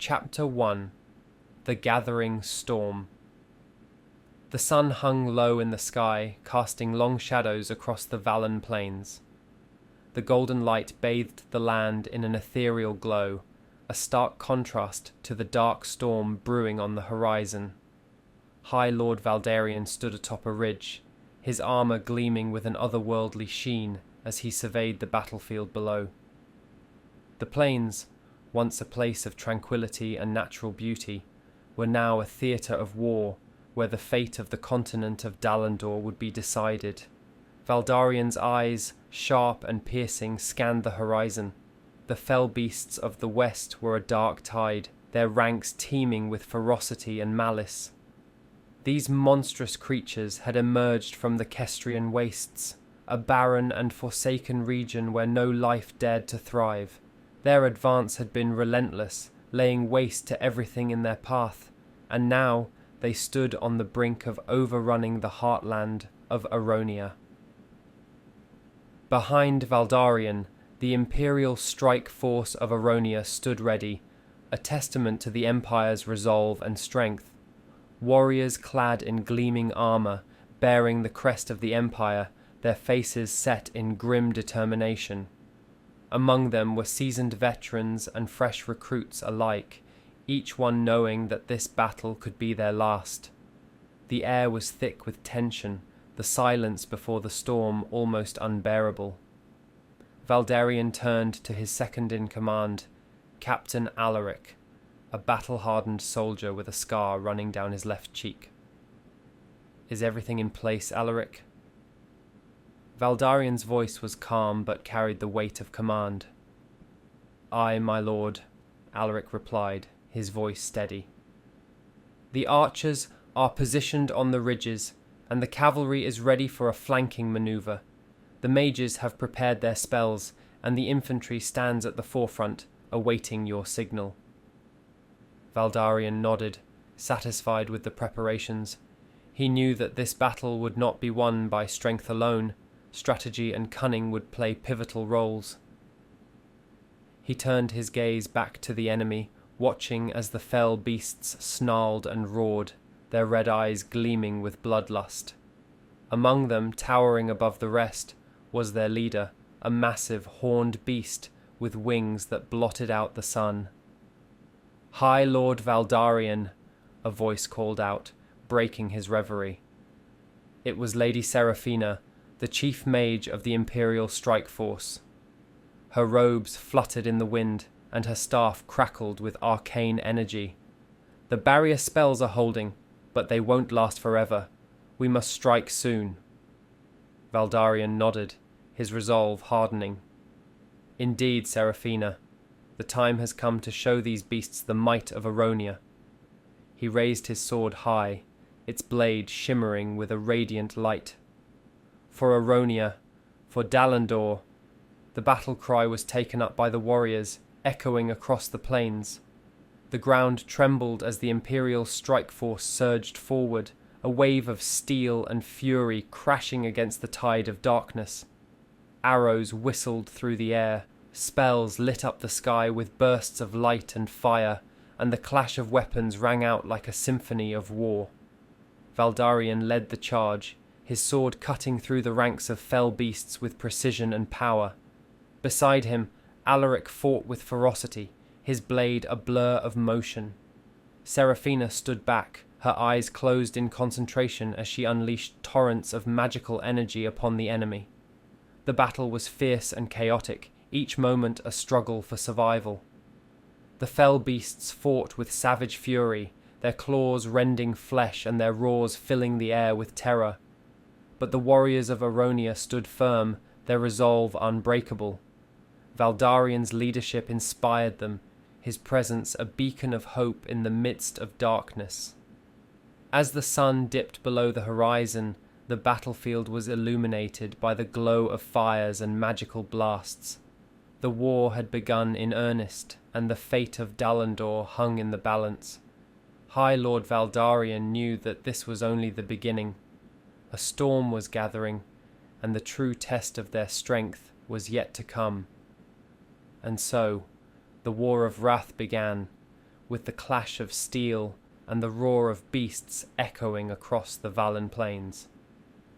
Chapter 1 The Gathering Storm. The sun hung low in the sky, casting long shadows across the Vallon plains. The golden light bathed the land in an ethereal glow, a stark contrast to the dark storm brewing on the horizon. High Lord Valdarian stood atop a ridge, his armour gleaming with an otherworldly sheen as he surveyed the battlefield below. The plains, once a place of tranquility and natural beauty, were now a theatre of war where the fate of the continent of Dalandor would be decided. Valdarian's eyes, sharp and piercing, scanned the horizon. The fell beasts of the west were a dark tide, their ranks teeming with ferocity and malice. These monstrous creatures had emerged from the Kestrian wastes, a barren and forsaken region where no life dared to thrive. Their advance had been relentless, laying waste to everything in their path, and now they stood on the brink of overrunning the heartland of Aronia. Behind Valdarian, the imperial strike force of Aronia stood ready, a testament to the Empire's resolve and strength. Warriors clad in gleaming armour, bearing the crest of the Empire, their faces set in grim determination. Among them were seasoned veterans and fresh recruits alike, each one knowing that this battle could be their last. The air was thick with tension, the silence before the storm almost unbearable. Valdarian turned to his second-in-command, Captain Alaric, a battle-hardened soldier with a scar running down his left cheek. "Is everything in place, Alaric?" Valdarian's voice was calm but carried the weight of command. "Aye, my lord," Alaric replied, his voice steady. "The archers are positioned on the ridges, and the cavalry is ready for a flanking manoeuvre. The mages have prepared their spells, and the infantry stands at the forefront, awaiting your signal." Valdarian nodded, satisfied with the preparations. He knew that this battle would not be won by strength alone. Strategy and cunning would play pivotal roles. He turned his gaze back to the enemy, watching as the fell beasts snarled and roared, their red eyes gleaming with bloodlust. Among them, towering above the rest, was their leader, a massive horned beast with wings that blotted out the sun. "High Lord Valdarian," a voice called out, breaking his reverie. It was Lady Seraphina, the chief mage of the Imperial Strike Force. Her robes fluttered in the wind, and her staff crackled with arcane energy. "The barrier spells are holding, but they won't last forever. We must strike soon." Valdarian nodded, his resolve hardening. "Indeed, Seraphina, the time has come to show these beasts the might of Aronia." He raised his sword high, its blade shimmering with a radiant light. "For Aronia, for Dalandor." The battle cry was taken up by the warriors, echoing across the plains. The ground trembled as the Imperial strike force surged forward, a wave of steel and fury crashing against the tide of darkness. Arrows whistled through the air, spells lit up the sky with bursts of light and fire, and the clash of weapons rang out like a symphony of war. Valdarian led the charge, his sword cutting through the ranks of fell beasts with precision and power. Beside him, Alaric fought with ferocity, his blade a blur of motion. Seraphina stood back, her eyes closed in concentration as she unleashed torrents of magical energy upon the enemy. The battle was fierce and chaotic, each moment a struggle for survival. The fell beasts fought with savage fury, their claws rending flesh and their roars filling the air with terror. But the warriors of Aronia stood firm, their resolve unbreakable. Valdarian's leadership inspired them, his presence a beacon of hope in the midst of darkness. As the sun dipped below the horizon, the battlefield was illuminated by the glow of fires and magical blasts. The war had begun in earnest, and the fate of Dalandor hung in the balance. High Lord Valdarian knew that this was only the beginning. A storm was gathering, and the true test of their strength was yet to come. And so, the War of Wrath began, with the clash of steel and the roar of beasts echoing across the Vallen plains.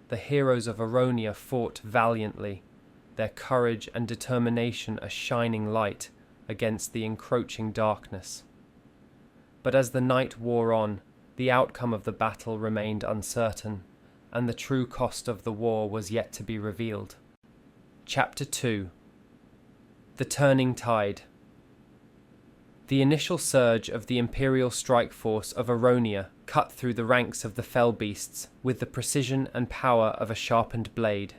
The heroes of Aronia fought valiantly, their courage and determination a shining light against the encroaching darkness. But as the night wore on, the outcome of the battle remained uncertain, and the true cost of the war was yet to be revealed. Chapter 2. The Turning Tide. The initial surge of the Imperial strike force of Aronia cut through the ranks of the fell beasts with the precision and power of a sharpened blade.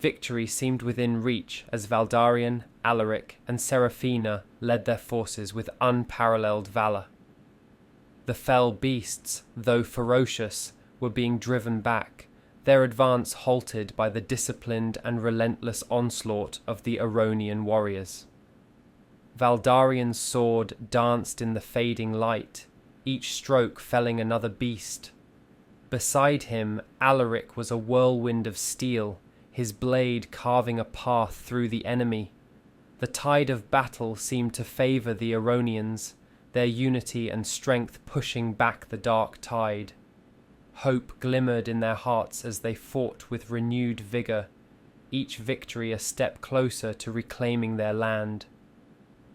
Victory seemed within reach as Valdarian, Alaric, and Seraphina led their forces with unparalleled valour. The fell beasts, though ferocious, were being driven back, their advance halted by the disciplined and relentless onslaught of the Aronian warriors. Valdarian's sword danced in the fading light, each stroke felling another beast. Beside him, Alaric was a whirlwind of steel, his blade carving a path through the enemy. The tide of battle seemed to favour the Aronians, their unity and strength pushing back the dark tide. Hope glimmered in their hearts as they fought with renewed vigour, each victory a step closer to reclaiming their land.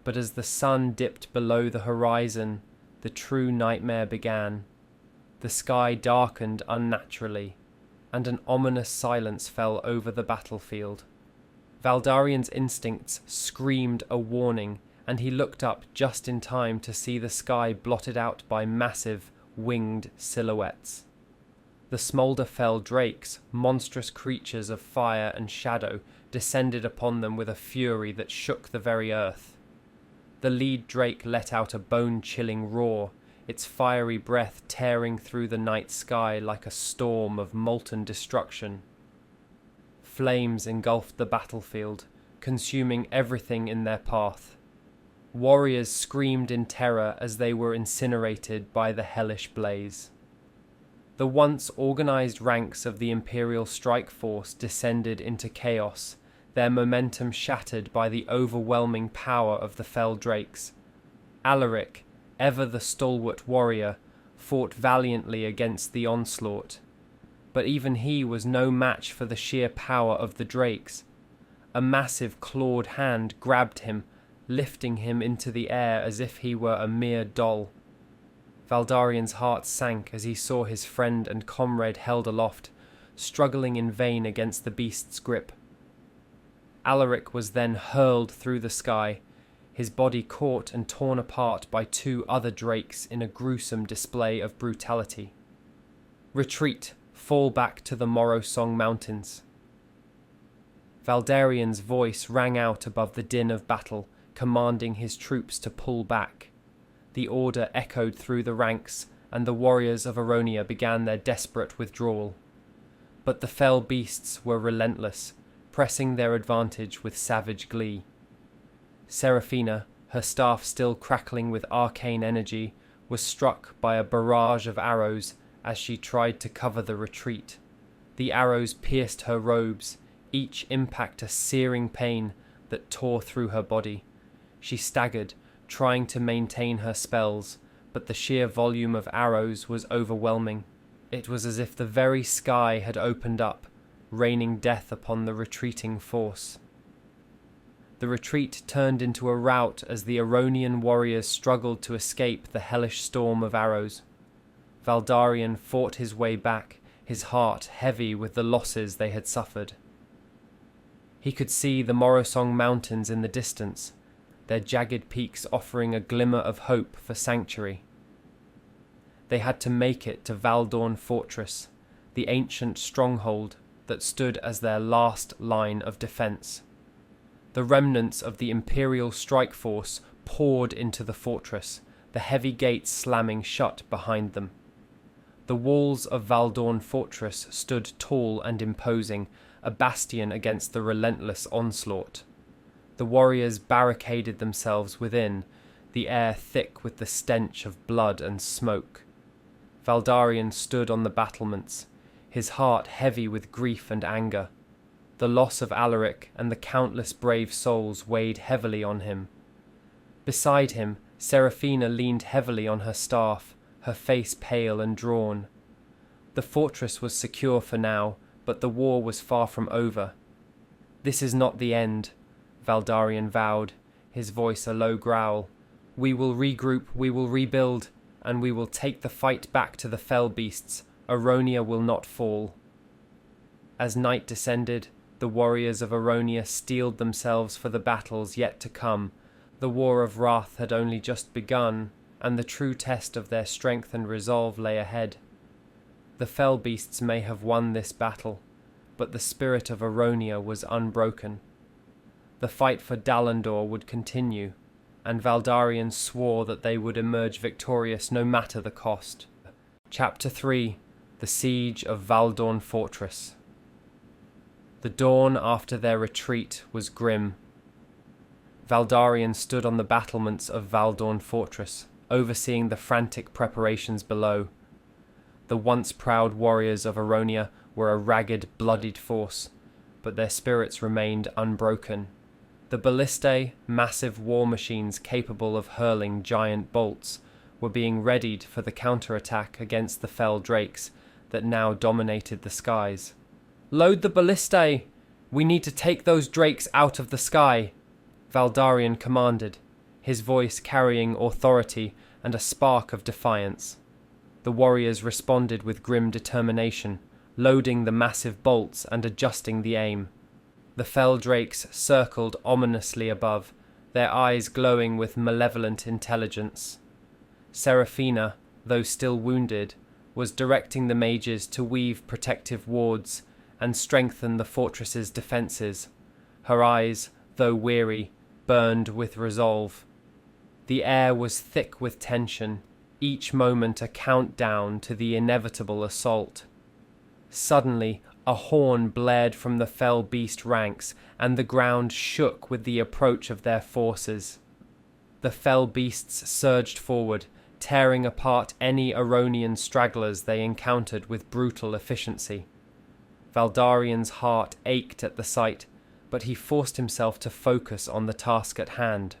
But as the sun dipped below the horizon, the true nightmare began. The sky darkened unnaturally, and an ominous silence fell over the battlefield. Valdarian's instincts screamed a warning, and he looked up just in time to see the sky blotted out by massive, winged silhouettes. The Smoulder-fell drakes, monstrous creatures of fire and shadow, descended upon them with a fury that shook the very earth. The lead drake let out a bone-chilling roar, its fiery breath tearing through the night sky like a storm of molten destruction. Flames engulfed the battlefield, consuming everything in their path. Warriors screamed in terror as they were incinerated by the hellish blaze. The once organized ranks of the Imperial strike force descended into chaos, their momentum shattered by the overwhelming power of the fell drakes. Alaric, ever the stalwart warrior, fought valiantly against the onslaught. But even he was no match for the sheer power of the drakes. A massive clawed hand grabbed him, lifting him into the air as if he were a mere doll. Valdarian's heart sank as he saw his friend and comrade held aloft, struggling in vain against the beast's grip. Alaric was then hurled through the sky, his body caught and torn apart by two other drakes in a gruesome display of brutality. Retreat, fall back to the Morrowsong Mountains. Valdarian's voice rang out above the din of battle, commanding his troops to pull back. The order echoed through the ranks, and the warriors of Aronia began their desperate withdrawal. But the fell beasts were relentless, pressing their advantage with savage glee. Seraphina, her staff still crackling with arcane energy, was struck by a barrage of arrows as she tried to cover the retreat. The arrows pierced her robes, each impact a searing pain that tore through her body. She staggered, trying to maintain her spells, but the sheer volume of arrows was overwhelming. It was as if the very sky had opened up, raining death upon the retreating force. The retreat turned into a rout as the Aronian warriors struggled to escape the hellish storm of arrows. Valdarian fought his way back, his heart heavy with the losses they had suffered. He could see the Morrowsong Mountains in the distance, their jagged peaks offering a glimmer of hope for sanctuary. They had to make it to Valdorn Fortress, the ancient stronghold that stood as their last line of defence. The remnants of the Imperial strike force poured into the fortress, the heavy gates slamming shut behind them. The walls of Valdorn Fortress stood tall and imposing, a bastion against the relentless onslaught. The warriors barricaded themselves within, the air thick with the stench of blood and smoke. Valdarian stood on the battlements, his heart heavy with grief and anger. The loss of Alaric and the countless brave souls weighed heavily on him. Beside him, Seraphina leaned heavily on her staff, her face pale and drawn. The fortress was secure for now, but the war was far from over. "This is not the end," Valdarian vowed, his voice a low growl. "We will regroup, we will rebuild, and we will take the fight back to the fell beasts. Aronia will not fall." As night descended, the warriors of Aronia steeled themselves for the battles yet to come. The war of wrath had only just begun, and the true test of their strength and resolve lay ahead. The fell beasts may have won this battle, but the spirit of Aronia was unbroken. The fight for Dalandor would continue, and Valdarian swore that they would emerge victorious no matter the cost. Chapter 3: The Siege of Valdorn Fortress. The dawn after their retreat was grim. Valdarian stood on the battlements of Valdorn Fortress, overseeing the frantic preparations below. The once proud warriors of Aronia were a ragged, bloodied force, but their spirits remained unbroken. The ballistae, massive war machines capable of hurling giant bolts, were being readied for the counterattack against the fell drakes that now dominated the skies. "Load the ballistae! We need to take those drakes out of the sky," Valdarian commanded, his voice carrying authority and a spark of defiance. The warriors responded with grim determination, loading the massive bolts and adjusting the aim. The fell drakes circled ominously above, their eyes glowing with malevolent intelligence. Seraphina, though still wounded, was directing the mages to weave protective wards and strengthen the fortress's defences. Her eyes, though weary, burned with resolve. The air was thick with tension, each moment a countdown to the inevitable assault. Suddenly, a horn blared from the fell beast ranks, and the ground shook with the approach of their forces. The fell beasts surged forward, tearing apart any Aronian stragglers they encountered with brutal efficiency. Valdarian's heart ached at the sight, but he forced himself to focus on the task at hand.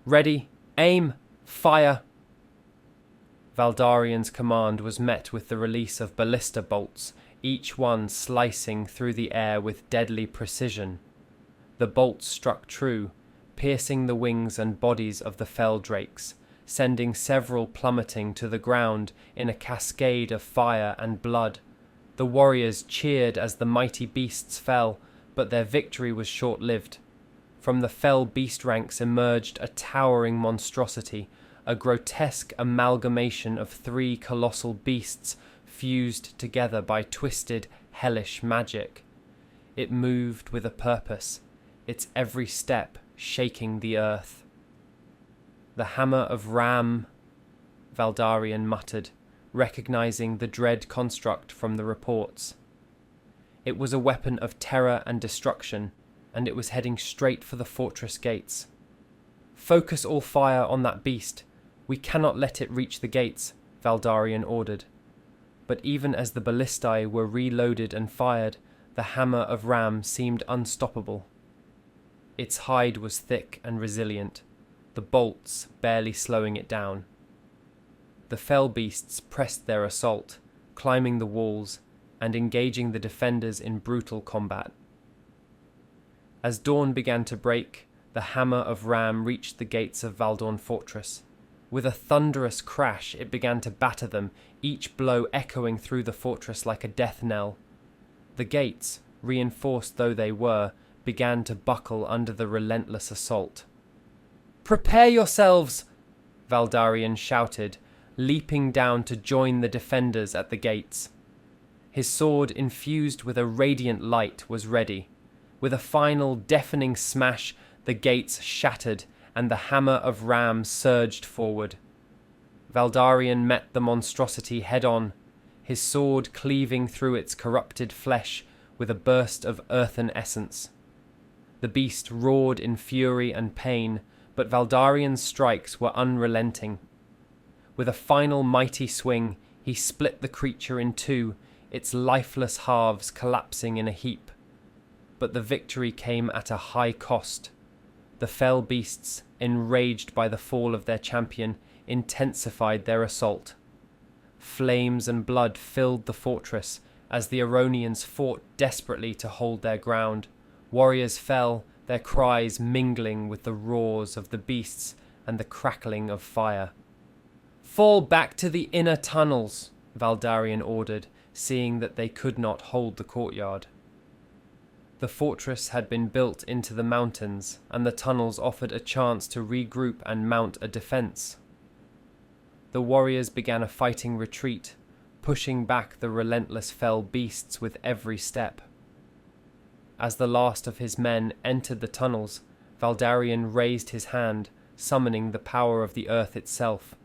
"Ready, aim, fire!" Valdarian's command was met with the release of ballista bolts, each one slicing through the air with deadly precision. The bolts struck true, piercing the wings and bodies of the fell drakes, sending several plummeting to the ground in a cascade of fire and blood. The warriors cheered as the mighty beasts fell, but their victory was short-lived. From the fell beast ranks emerged a towering monstrosity, a grotesque amalgamation of three colossal beasts fused together by twisted, hellish magic. It moved with a purpose, its every step shaking the earth. "The hammer of Ram," Valdarian muttered, recognizing the dread construct from the reports. It was a weapon of terror and destruction, and it was heading straight for the fortress gates. "Focus all fire on that beast. We cannot let it reach the gates," Valdarian ordered. But even as the ballistae were reloaded and fired, the hammer of Ram seemed unstoppable. Its hide was thick and resilient, the bolts barely slowing it down. The fell beasts pressed their assault, climbing the walls and engaging the defenders in brutal combat. As dawn began to break, the hammer of Ram reached the gates of Valdorn Fortress. With a thunderous crash, it began to batter them, each blow echoing through the fortress like a death knell. The gates, reinforced though they were, began to buckle under the relentless assault. "Prepare yourselves!" Valdarian shouted, leaping down to join the defenders at the gates. His sword, infused with a radiant light, was ready. With a final deafening smash, the gates shattered, and the hammer of Ram surged forward. Valdarian met the monstrosity head-on, his sword cleaving through its corrupted flesh with a burst of earthen essence. The beast roared in fury and pain, but Valdarian's strikes were unrelenting. With a final mighty swing, he split the creature in two, its lifeless halves collapsing in a heap. But the victory came at a high cost. The fell beasts, enraged by the fall of their champion, intensified their assault. Flames and blood filled the fortress as the Aronians fought desperately to hold their ground. Warriors fell, their cries mingling with the roars of the beasts and the crackling of fire. "Fall back to the inner tunnels," Valdarian ordered, seeing that they could not hold the courtyard. The fortress had been built into the mountains, and the tunnels offered a chance to regroup and mount a defense. The warriors began a fighting retreat, pushing back the relentless fell beasts with every step. As the last of his men entered the tunnels, Valdarian raised his hand, summoning the power of the earth itself.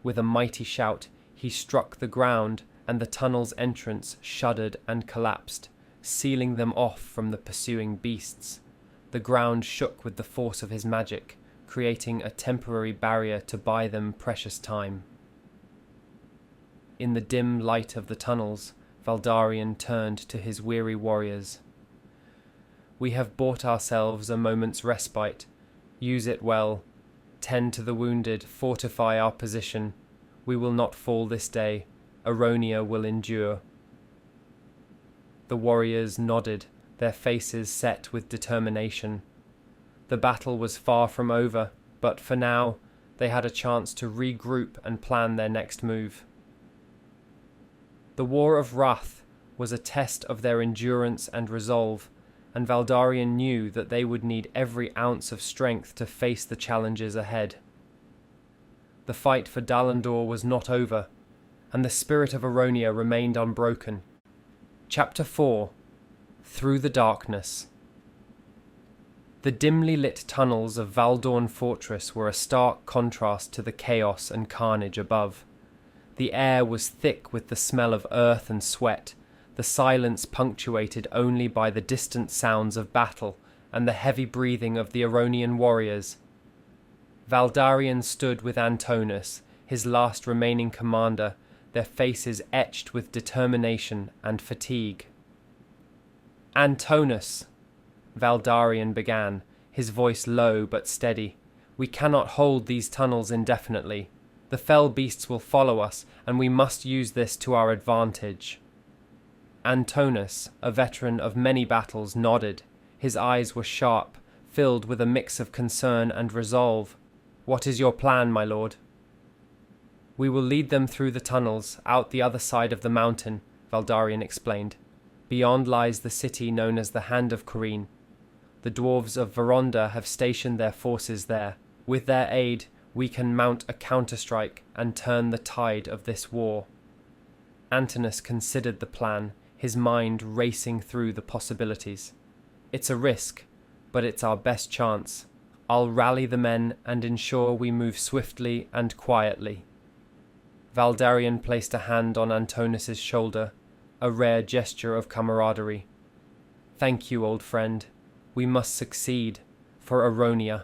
With a mighty shout, he struck the ground, and the tunnel's entrance shuddered and collapsed, sealing them off from the pursuing beasts. The ground shook with the force of his magic, creating a temporary barrier to buy them precious time. In the dim light of the tunnels, Valdarian turned to his weary warriors. "We have bought ourselves a moment's respite. Use it well. Tend to the wounded, fortify our position. We will not fall this day. Aronia will endure." The warriors nodded, their faces set with determination. The battle was far from over, but for now, they had a chance to regroup and plan their next move. The War of Wrath was a test of their endurance and resolve, and Valdarian knew that they would need every ounce of strength to face the challenges ahead. The fight for Dalandor was not over, and the spirit of Aronia remained unbroken. Chapter 4: Through the Darkness. The dimly lit tunnels of Valdorn Fortress were a stark contrast to the chaos and carnage above. The air was thick with the smell of earth and sweat, the silence punctuated only by the distant sounds of battle and the heavy breathing of the Aronian warriors. Valdarian stood with Antonus, his last remaining commander, their faces etched with determination and fatigue. "Antonus," Valdarian began, his voice low but steady, "we cannot hold these tunnels indefinitely. The fell beasts will follow us, and we must use this to our advantage." Antonus, a veteran of many battles, nodded. His eyes were sharp, filled with a mix of concern and resolve. "What is your plan, my lord?" "We will lead them through the tunnels, out the other side of the mountain," Valdarian explained. "Beyond lies the city known as the Hand of Corrine. The dwarves of Veronda have stationed their forces there. With their aid, we can mount a counterstrike and turn the tide of this war." Antonus considered the plan, his mind racing through the possibilities. "It's a risk, but it's our best chance. I'll rally the men and ensure we move swiftly and quietly." Valdarian placed a hand on Antonus's shoulder, a rare gesture of camaraderie. "Thank you, old friend. We must succeed, for Aronia."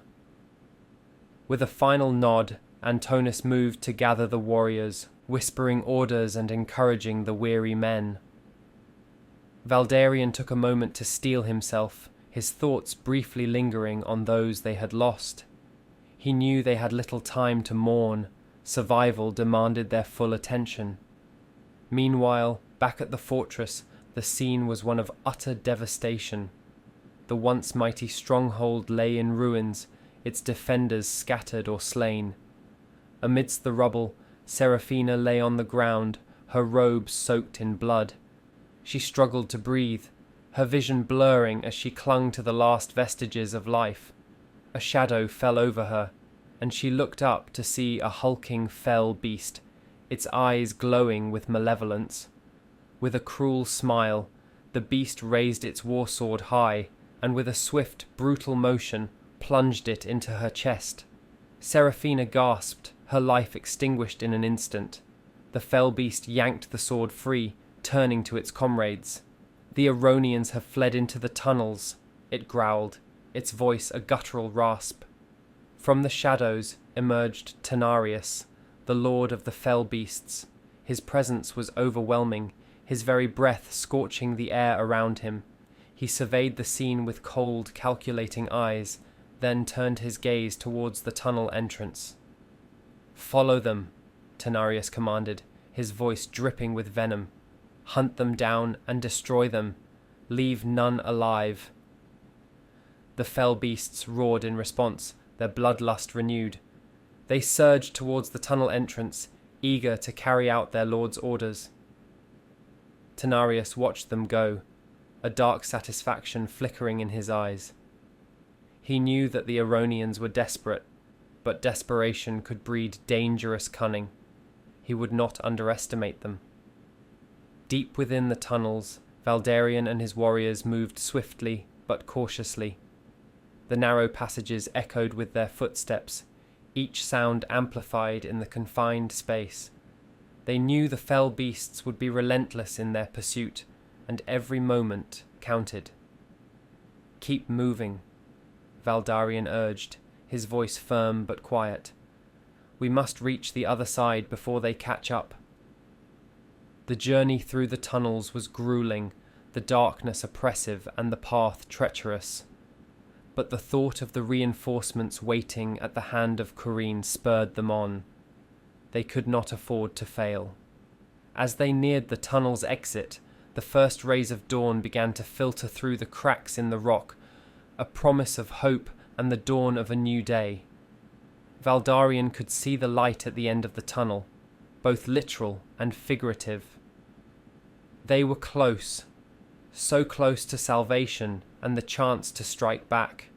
With a final nod, Antonus moved to gather the warriors, whispering orders and encouraging the weary men. Valdarian took a moment to steel himself, his thoughts briefly lingering on those they had lost. He knew they had little time to mourn. Survival demanded their full attention. Meanwhile, back at the fortress, the scene was one of utter devastation. The once mighty stronghold lay in ruins, its defenders scattered or slain. Amidst the rubble, Seraphina lay on the ground, her robes soaked in blood. She struggled to breathe, her vision blurring as she clung to the last vestiges of life. A shadow fell over her, and she looked up to see a hulking fell beast, its eyes glowing with malevolence. With a cruel smile, the beast raised its war sword high, and with a swift, brutal motion, plunged it into her chest. Seraphina gasped, her life extinguished in an instant. The fell beast yanked the sword free, turning to its comrades. "The Aronians have fled into the tunnels," it growled, its voice a guttural rasp. From the shadows emerged Tenarius, the lord of the fell beasts. His presence was overwhelming, his very breath scorching the air around him. He surveyed the scene with cold, calculating eyes, then turned his gaze towards the tunnel entrance. "Follow them," Tenarius commanded, his voice dripping with venom. "Hunt them down and destroy them. Leave none alive." The fell beasts roared in response, their bloodlust renewed. They surged towards the tunnel entrance, eager to carry out their lord's orders. Tenarius watched them go, a dark satisfaction flickering in his eyes. He knew that the Aronians were desperate, but desperation could breed dangerous cunning. He would not underestimate them. Deep within the tunnels, Valdarian and his warriors moved swiftly but cautiously. The narrow passages echoed with their footsteps, each sound amplified in the confined space. They knew the fell beasts would be relentless in their pursuit, and every moment counted. "Keep moving," Valdarian urged, his voice firm but quiet. "We must reach the other side before they catch up." The journey through the tunnels was grueling, the darkness oppressive and the path treacherous. But the thought of the reinforcements waiting at the hand of Corrine spurred them on. They could not afford to fail. As they neared the tunnel's exit, the first rays of dawn began to filter through the cracks in the rock, a promise of hope and the dawn of a new day. Valdarian could see the light at the end of the tunnel, both literal and figurative. They were close, so close to salvation and the chance to strike back.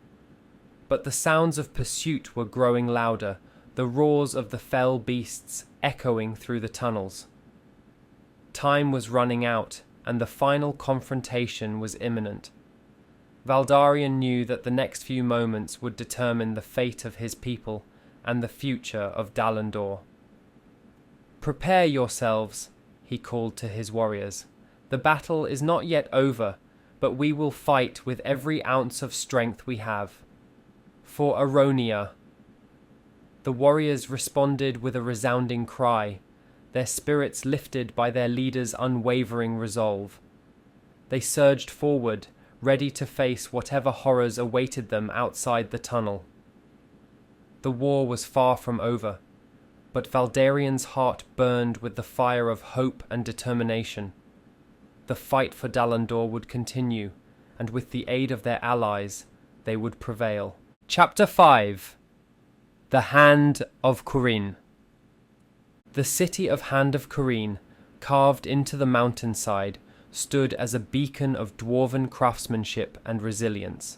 But the sounds of pursuit were growing louder, the roars of the fell beasts echoing through the tunnels. Time was running out, and the final confrontation was imminent. Valdarian knew that the next few moments would determine the fate of his people and the future of Dalandor. "Prepare yourselves," he called to his warriors. "The battle is not yet over, but we will fight with every ounce of strength we have. For Aronia." The warriors responded with a resounding cry, their spirits lifted by their leader's unwavering resolve. They surged forward, ready to face whatever horrors awaited them outside the tunnel. The war was far from over, but Valdarian's heart burned with the fire of hope and determination. The fight for Dalandor would continue, and with the aid of their allies, they would prevail. Chapter 5. The Hand of Corrine. The city of Hand of Corrine, carved into the mountainside, stood as a beacon of dwarven craftsmanship and resilience.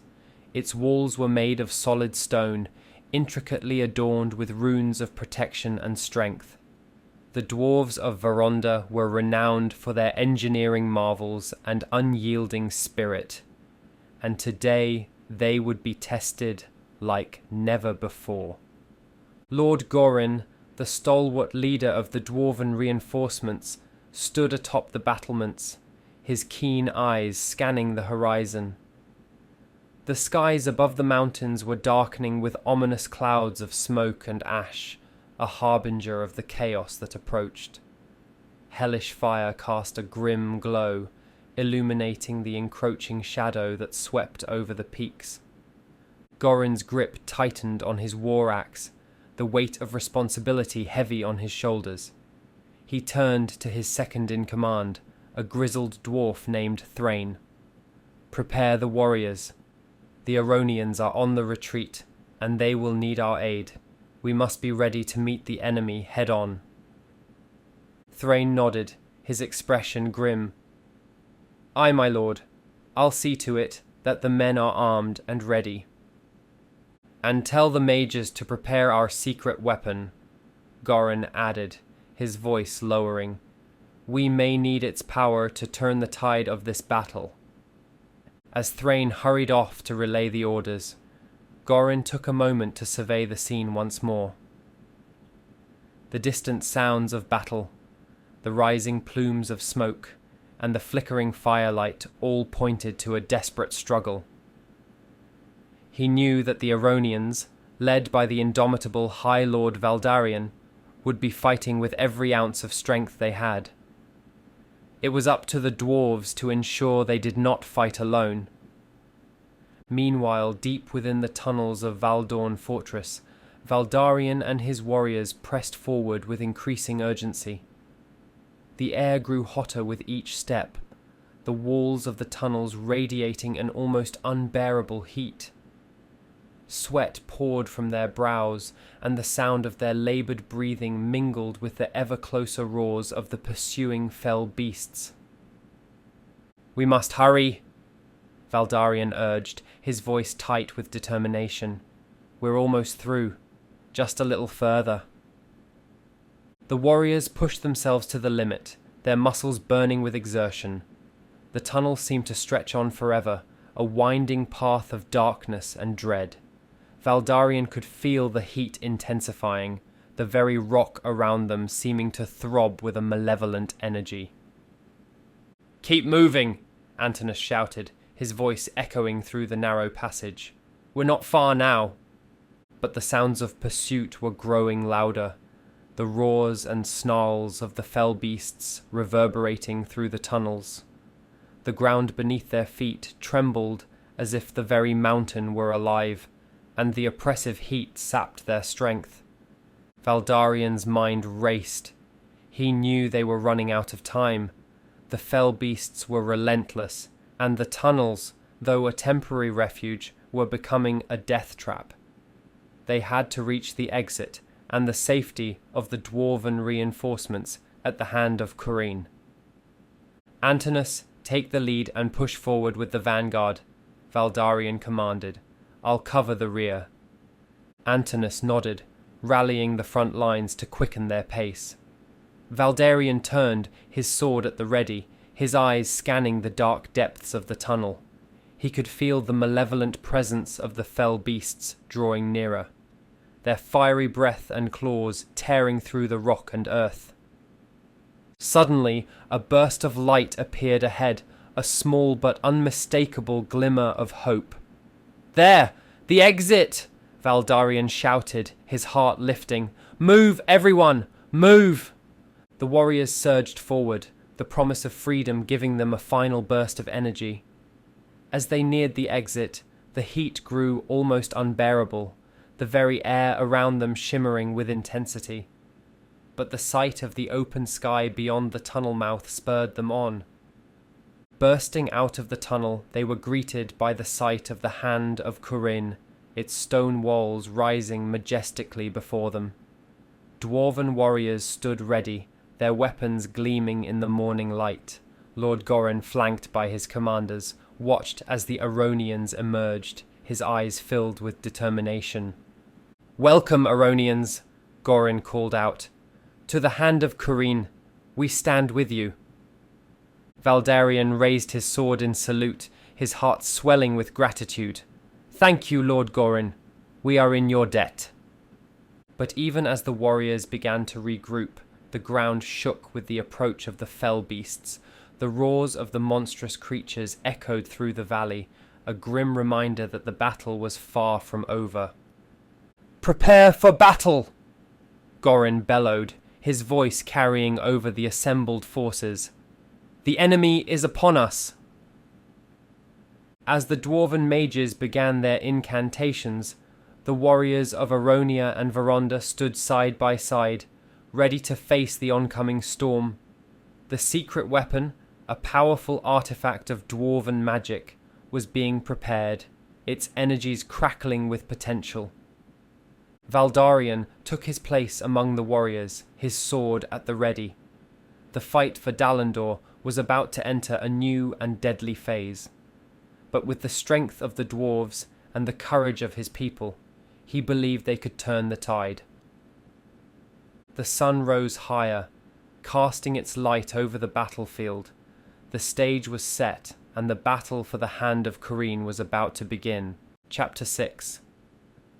Its walls were made of solid stone, intricately adorned with runes of protection and strength. The dwarves of Veronda were renowned for their engineering marvels and unyielding spirit, and today they would be tested like never before. Lord Gorin, the stalwart leader of the dwarven reinforcements, stood atop the battlements, his keen eyes scanning the horizon. The skies above the mountains were darkening with ominous clouds of smoke and ash, a harbinger of the chaos that approached. Hellish fire cast a grim glow, illuminating the encroaching shadow that swept over the peaks. Gorin's grip tightened on his war axe, the weight of responsibility heavy on his shoulders. He turned to his second-in-command, a grizzled dwarf named Thrain. "Prepare the warriors. The Aronians are on the retreat, and they will need our aid. We must be ready to meet the enemy head-on." Thrain nodded, his expression grim. "Aye, my lord. I'll see to it that the men are armed and ready." "And tell the mages to prepare our secret weapon," Gorin added, his voice lowering. "We may need its power to turn the tide of this battle." As Thrain hurried off to relay the orders, Gorin took a moment to survey the scene once more. The distant sounds of battle, the rising plumes of smoke, and the flickering firelight all pointed to a desperate struggle. He knew that the Aronians, led by the indomitable High Lord Valdarian, would be fighting with every ounce of strength they had. It was up to the dwarves to ensure they did not fight alone. Meanwhile, deep within the tunnels of Valdorn Fortress, Valdarian and his warriors pressed forward with increasing urgency. The air grew hotter with each step, the walls of the tunnels radiating an almost unbearable heat. Sweat poured from their brows, and the sound of their laboured breathing mingled with the ever closer roars of the pursuing fell beasts. "We must hurry," Valdarian urged, his voice tight with determination. "We're almost through. Just a little further." The warriors pushed themselves to the limit, their muscles burning with exertion. The tunnel seemed to stretch on forever, a winding path of darkness and dread. Valdarian could feel the heat intensifying, the very rock around them seeming to throb with a malevolent energy. "Keep moving," Antinous shouted, his voice echoing through the narrow passage. "We're not far now." But the sounds of pursuit were growing louder, the roars and snarls of the fell beasts reverberating through the tunnels. The ground beneath their feet trembled as if the very mountain were alive, and the oppressive heat sapped their strength. Valdarian's mind raced. He knew they were running out of time. The fell beasts were relentless, and the tunnels, though a temporary refuge, were becoming a death trap. They had to reach the exit and the safety of the dwarven reinforcements at the hand of Corinne. "Antinous, take the lead and push forward with the vanguard," Valdarian commanded. "I'll cover the rear." Antinous nodded, rallying the front lines to quicken their pace. Valdarian turned, his sword at the ready, his eyes scanning the dark depths of the tunnel. He could feel the malevolent presence of the fell beasts drawing nearer, their fiery breath and claws tearing through the rock and earth. Suddenly, a burst of light appeared ahead, a small but unmistakable glimmer of hope. "There! The exit!" Valdarian shouted, his heart lifting. "Move, everyone! Move!" The warriors surged forward, the promise of freedom giving them a final burst of energy. As they neared the exit, the heat grew almost unbearable, the very air around them shimmering with intensity. But the sight of the open sky beyond the tunnel mouth spurred them on. Bursting out of the tunnel, they were greeted by the sight of the hand of Corinne, its stone walls rising majestically before them. Dwarven warriors stood ready, their weapons gleaming in the morning light. Lord Gorin, flanked by his commanders, watched as the Aronians emerged, his eyes filled with determination. "Welcome, Aronians," Gorin called out. "To the hand of Corinne, we stand with you." Valdarian raised his sword in salute, his heart swelling with gratitude. "Thank you, Lord Gorin. We are in your debt." But even as the warriors began to regroup, the ground shook with the approach of the fell beasts. The roars of the monstrous creatures echoed through the valley, a grim reminder that the battle was far from over. "Prepare for battle!" Gorin bellowed, his voice carrying over the assembled forces. "The enemy is upon us!" As the dwarven mages began their incantations, the warriors of Aronia and Veronda stood side by side, ready to face the oncoming storm. The secret weapon, a powerful artifact of dwarven magic, was being prepared, its energies crackling with potential. Valdarian took his place among the warriors, his sword at the ready. The fight for Dalandor was about to enter a new and deadly phase. But with the strength of the dwarves and the courage of his people, he believed they could turn the tide. The sun rose higher, casting its light over the battlefield. The stage was set, and the battle for the hand of Corinne was about to begin. Chapter 6.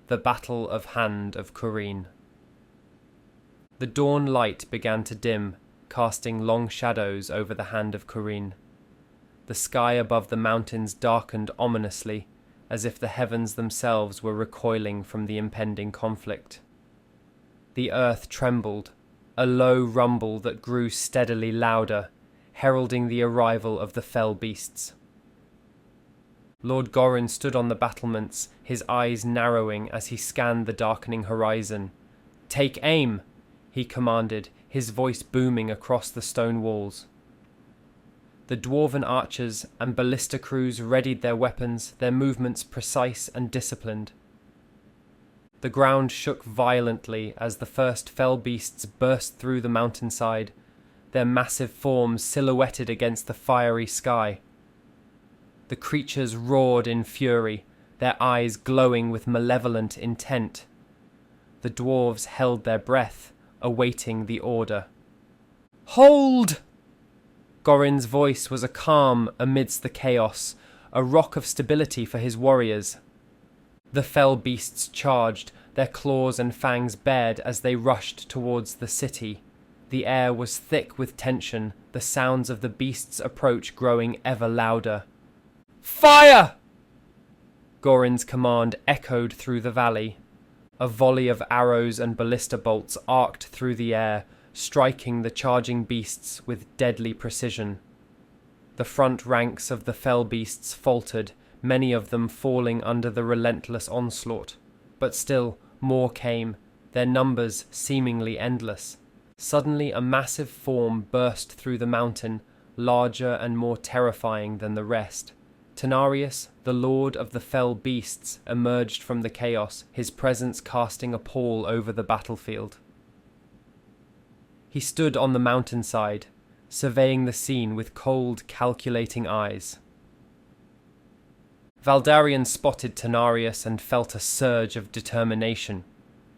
The Battle of Hand of Corinne. The dawn light began to dim, casting long shadows over the hand of Corinne. The sky above the mountains darkened ominously, as if the heavens themselves were recoiling from the impending conflict. The earth trembled, a low rumble that grew steadily louder, heralding the arrival of the fell beasts. Lord Gorin stood on the battlements, his eyes narrowing as he scanned the darkening horizon. "Take aim!" he commanded, his voice booming across the stone walls. The dwarven archers and ballista crews readied their weapons, their movements precise and disciplined. The ground shook violently as the first fell beasts burst through the mountainside, their massive forms silhouetted against the fiery sky. The creatures roared in fury, their eyes glowing with malevolent intent. The dwarves held their breath, awaiting the order. "Hold!" Gorin's voice was a calm amidst the chaos, a rock of stability for his warriors. The fell beasts charged, their claws and fangs bared as they rushed towards the city. The air was thick with tension, the sounds of the beasts' approach growing ever louder. "Fire!" Gorin's command echoed through the valley. A volley of arrows and ballista bolts arced through the air, striking the charging beasts with deadly precision. The front ranks of the fell beasts faltered, many of them falling under the relentless onslaught. But still, more came, their numbers seemingly endless. Suddenly a massive form burst through the mountain, larger and more terrifying than the rest. Tenarius, the lord of the fell beasts, emerged from the chaos, his presence casting a pall over the battlefield. He stood on the mountainside, surveying the scene with cold, calculating eyes. Valdarian spotted Tenarius and felt a surge of determination.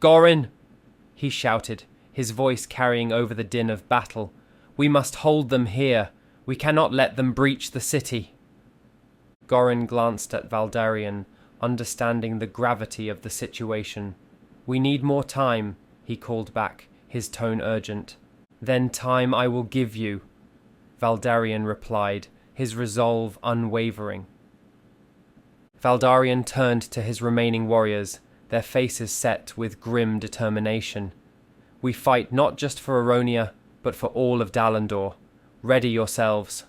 "Gorin!" he shouted, his voice carrying over the din of battle. "We must hold them here. We cannot let them breach the city." Gorin glanced at Valdarian, understanding the gravity of the situation. "We need more time," he called back, his tone urgent. "Then time I will give you," Valdarian replied, his resolve unwavering. Valdarian turned to his remaining warriors, their faces set with grim determination. "We fight not just for Aronia, but for all of Dalandor. Ready yourselves."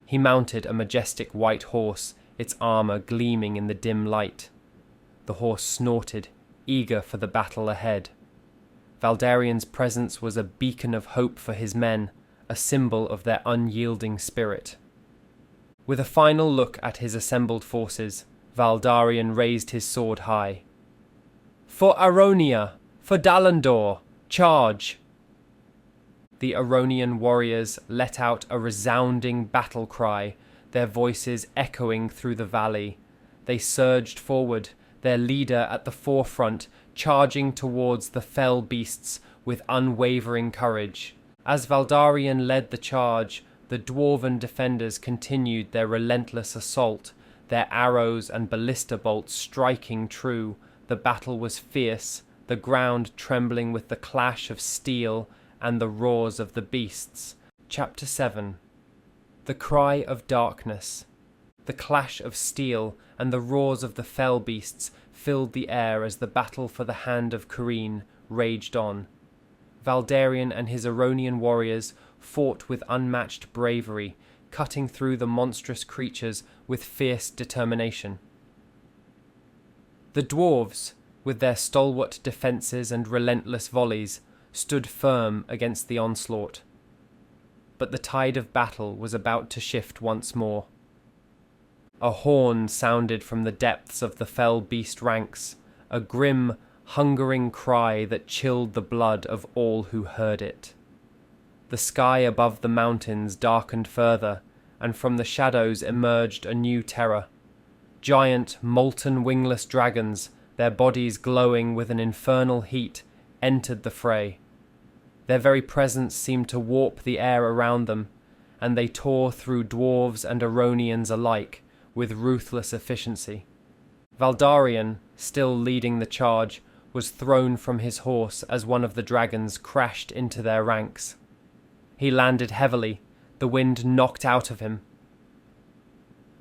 He mounted a majestic white horse, its armor gleaming in the dim light. The horse snorted, eager for the battle ahead. Valdarian's presence was a beacon of hope for his men, a symbol of their unyielding spirit. With a final look at his assembled forces, Valdarian raised his sword high. "For Aronia! For Dalandor! Charge!" The Aronian warriors let out a resounding battle cry, their voices echoing through the valley. They surged forward, their leader at the forefront, charging towards the fell beasts with unwavering courage. As Valdarian led the charge, the dwarven defenders continued their relentless assault, their arrows and ballista bolts striking true. The battle was fierce, the ground trembling with the clash of steel and the roars of the beasts. Chapter 7. The cry of darkness. The clash of steel and the roars of the fell beasts filled the air as the battle for the hand of Corrine raged on. Valdarian and his Aronian warriors fought with unmatched bravery, cutting through the monstrous creatures with fierce determination. The dwarves, with their stalwart defences and relentless volleys, stood firm against the onslaught. But the tide of battle was about to shift once more. A horn sounded from the depths of the fell beast ranks, a grim, hungering cry that chilled the blood of all who heard it. The sky above the mountains darkened further, and from the shadows emerged a new terror. Giant, molten wingless dragons, their bodies glowing with an infernal heat, entered the fray. Their very presence seemed to warp the air around them, and they tore through dwarves and Aronians alike with ruthless efficiency. Valdarian, still leading the charge, was thrown from his horse as one of the dragons crashed into their ranks. He landed heavily, the wind knocked out of him.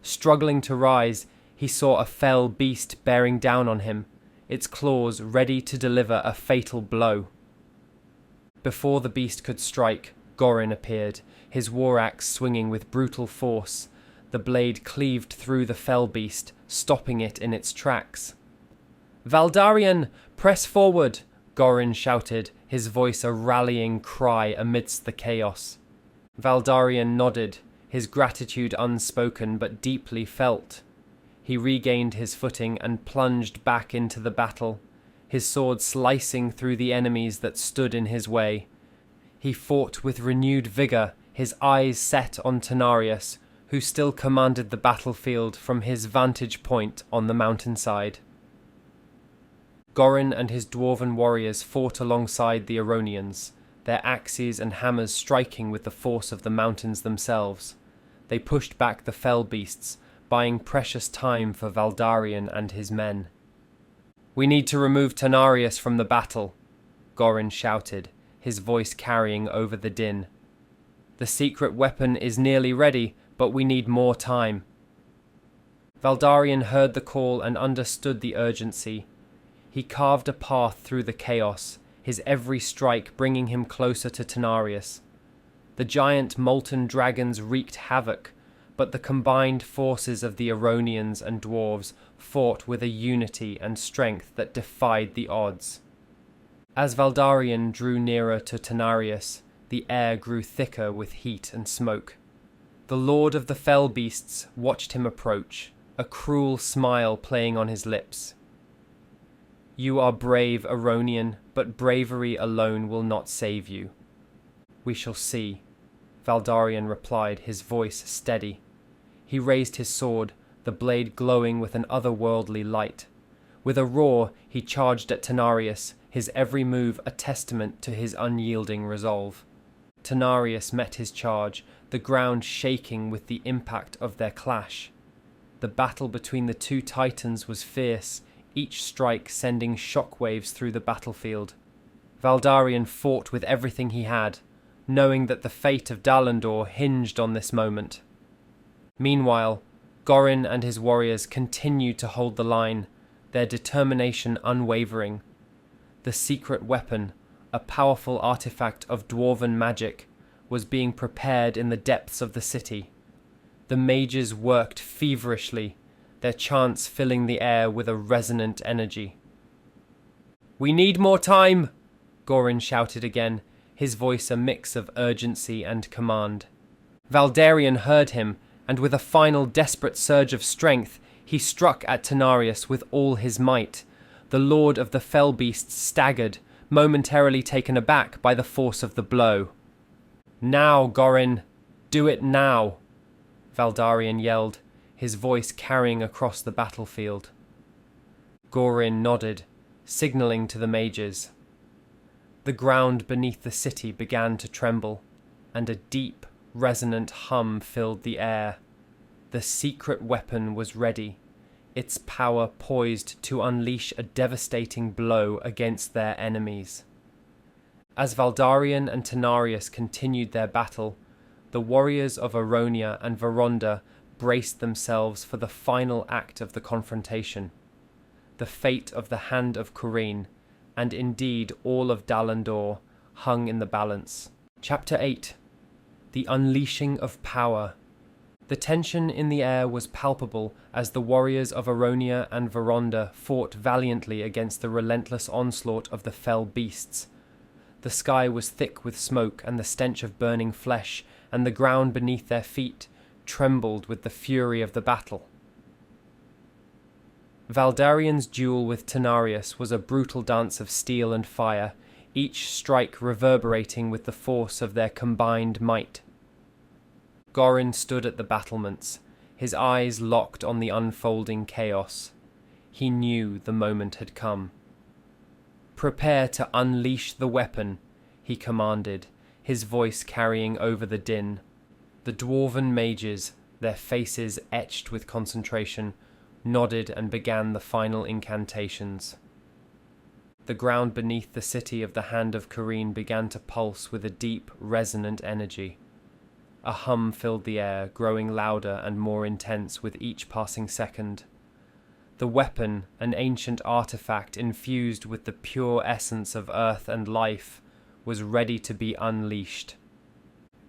Struggling to rise, he saw a fell beast bearing down on him, its claws ready to deliver a fatal blow. Before the beast could strike, Gorin appeared, his war axe swinging with brutal force. The blade cleaved through the fell beast, stopping it in its tracks. "Valdarian, press forward!" Gorin shouted, his voice a rallying cry amidst the chaos. Valdarian nodded, his gratitude unspoken but deeply felt. He regained his footing and plunged back into the battle, his sword slicing through the enemies that stood in his way. He fought with renewed vigour, his eyes set on Tenarius, who still commanded the battlefield from his vantage point on the mountainside. Gorin and his dwarven warriors fought alongside the Aronians, their axes and hammers striking with the force of the mountains themselves. They pushed back the fell beasts, buying precious time for Valdarian and his men. "We need to remove Tenarius from the battle," Gorin shouted, his voice carrying over the din. "The secret weapon is nearly ready, but we need more time." Valdarian heard the call and understood the urgency. He carved a path through the chaos, his every strike bringing him closer to Tenarius. The giant molten dragons wreaked havoc, but the combined forces of the Aronians and dwarves fought with a unity and strength that defied the odds. As Valdarian drew nearer to Tenarius, the air grew thicker with heat and smoke. The Lord of the Fell Beasts watched him approach, a cruel smile playing on his lips. "You are brave, Aronian, but bravery alone will not save you." "We shall see," Valdarian replied, his voice steady. He raised his sword, the blade glowing with an otherworldly light. With a roar, he charged at Tenarius, his every move a testament to his unyielding resolve. Tenarius met his charge, the ground shaking with the impact of their clash. The battle between the two titans was fierce, each strike sending shockwaves through the battlefield. Valdarian fought with everything he had, knowing that the fate of Dalandor hinged on this moment. Meanwhile, Gorin and his warriors continued to hold the line, their determination unwavering. The secret weapon, a powerful artifact of dwarven magic, was being prepared in the depths of the city. The mages worked feverishly, their chants filling the air with a resonant energy. "We need more time!" Gorin shouted again, his voice a mix of urgency and command. Valdarian heard him, and with a final desperate surge of strength, he struck at Tenarius with all his might. The Lord of the Fell Beasts staggered, momentarily taken aback by the force of the blow. "Now, Gorin! Do it now!" Valdarian yelled, his voice carrying across the battlefield. Gorin nodded, signalling to the mages. The ground beneath the city began to tremble, and a deep, resonant hum filled the air. The secret weapon was ready, its power poised to unleash a devastating blow against their enemies. As Valdarian and Tenarius continued their battle, the warriors of Aronia and Veronda braced themselves for the final act of the confrontation. The fate of the Hand of Corrine, and indeed all of Dalandor, hung in the balance. Chapter 8. The Unleashing of Power. The tension in the air was palpable as the warriors of Aronia and Veronda fought valiantly against the relentless onslaught of the fell beasts. The sky was thick with smoke and the stench of burning flesh, and the ground beneath their feet trembled with the fury of the battle. Valdarian's duel with Tenarius was a brutal dance of steel and fire, each strike reverberating with the force of their combined might. Gorin stood at the battlements, his eyes locked on the unfolding chaos. He knew the moment had come. "Prepare to unleash the weapon," he commanded, his voice carrying over the din. The dwarven mages, their faces etched with concentration, nodded and began the final incantations. The ground beneath the city of the Hand of Corrine began to pulse with a deep, resonant energy. A hum filled the air, growing louder and more intense with each passing second. The weapon, an ancient artifact infused with the pure essence of earth and life, was ready to be unleashed.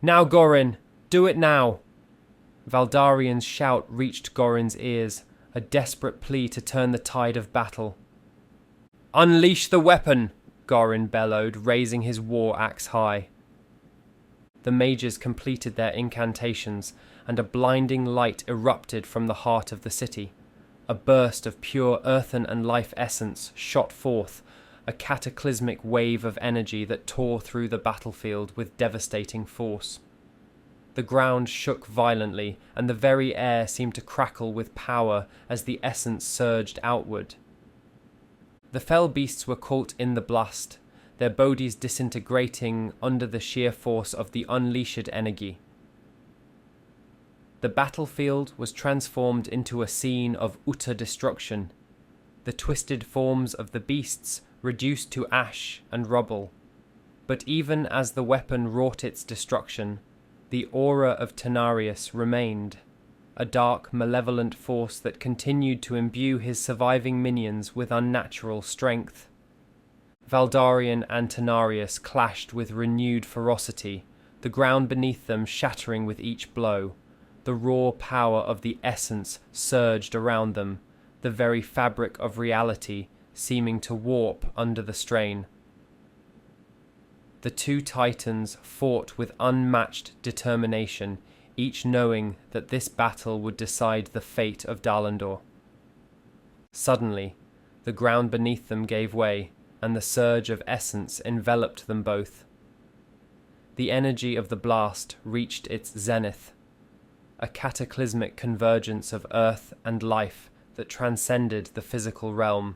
"Now, Gorin! Do it now!" Valdarian's shout reached Gorin's ears, a desperate plea to turn the tide of battle. "Unleash the weapon!" Gorin bellowed, raising his war axe high. The mages completed their incantations, and a blinding light erupted from the heart of the city. A burst of pure earthen and life essence shot forth, a cataclysmic wave of energy that tore through the battlefield with devastating force. The ground shook violently, and the very air seemed to crackle with power as the essence surged outward. The fell beasts were caught in the blast, their bodies disintegrating under the sheer force of the unleashed energy. The battlefield was transformed into a scene of utter destruction, the twisted forms of the beasts reduced to ash and rubble. But even as the weapon wrought its destruction, the aura of Tenarius remained, a dark, malevolent force that continued to imbue his surviving minions with unnatural strength. Valdarian and Tenarius clashed with renewed ferocity, the ground beneath them shattering with each blow. The raw power of the essence surged around them, the very fabric of reality seeming to warp under the strain. The two titans fought with unmatched determination, each knowing that this battle would decide the fate of Dalandor. Suddenly, the ground beneath them gave way, and the surge of essence enveloped them both. The energy of the blast reached its zenith, a cataclysmic convergence of earth and life that transcended the physical realm.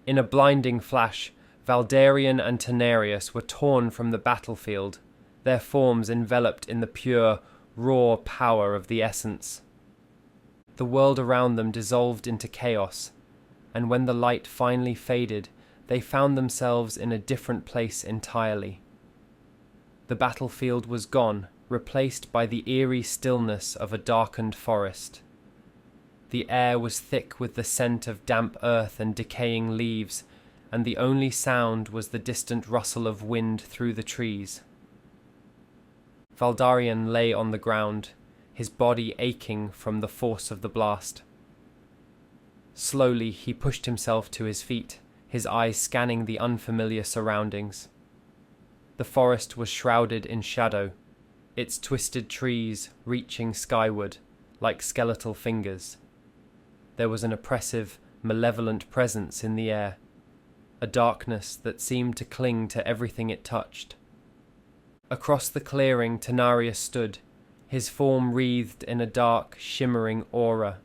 In a blinding flash, Valdarian and Tenarius were torn from the battlefield, their forms enveloped in the pure, raw power of the essence. The world around them dissolved into chaos, and when the light finally faded, they found themselves in a different place entirely. The battlefield was gone, replaced by the eerie stillness of a darkened forest. The air was thick with the scent of damp earth and decaying leaves, and the only sound was the distant rustle of wind through the trees. Valdarian lay on the ground, his body aching from the force of the blast. Slowly he pushed himself to his feet, his eyes scanning the unfamiliar surroundings. The forest was shrouded in shadow, its twisted trees reaching skyward like skeletal fingers. There was an oppressive, malevolent presence in the air, a darkness that seemed to cling to everything it touched. Across the clearing Tenarius stood, his form wreathed in a dark, shimmering aura.